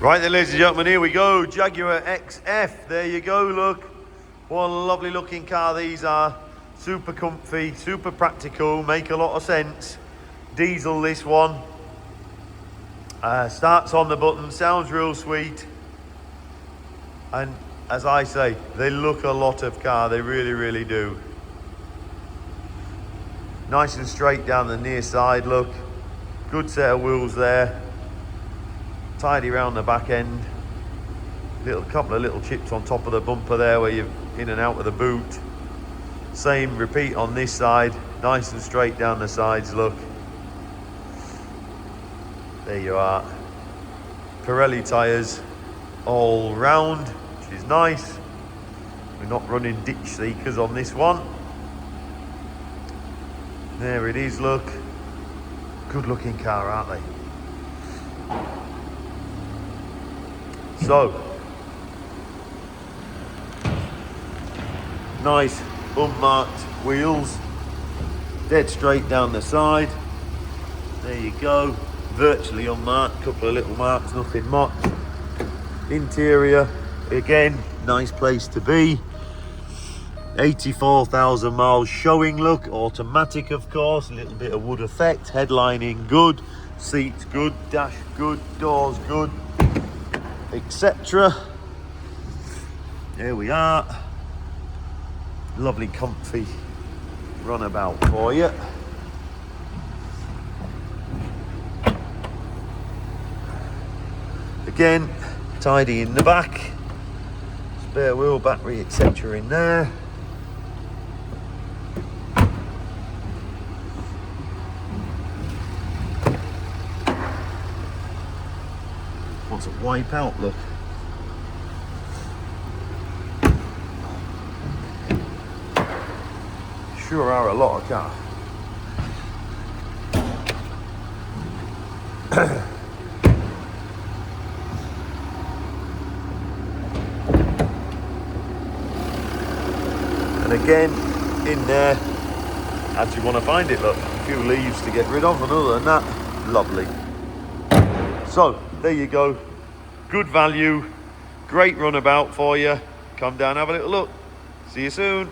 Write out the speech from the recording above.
Right then, ladies and gentlemen, here we go. Jaguar XF. There you go, look. What a lovely looking car these are. Super comfy, super practical, make a lot of sense. Diesel, this one. Starts on the button, sounds real sweet. And as I say, they look a lot of car, they really, really do. Nice and straight down the near side, look. Good set of wheels there. Tidy around the back end. Couple of little chips on top of the bumper there where you're in and out of the boot. Same repeat on this side. Nice and straight down the sides, look. There you are. Pirelli tyres all round, which is nice. We're not running ditch seekers on this one. There it is, look. Good looking car, aren't they? So, nice unmarked wheels, dead straight down the side. There you go, virtually unmarked, couple of little marks, nothing much. Interior, again, nice place to be. 84,000 miles showing, look, automatic of course, a little bit of wood effect, headlining good, seats good, dash good, doors good, etc. There we are. Lovely comfy runabout for you. Again, tidy in the back, spare wheel, battery, etc. in there. What's it wipe out, look. Sure are a lot of cars. And again, in there, as you want to find it, look, a few leaves to get rid of, and other than that, lovely. So, there you go. Good value, great runabout for you. Come down, have a little look. See you soon.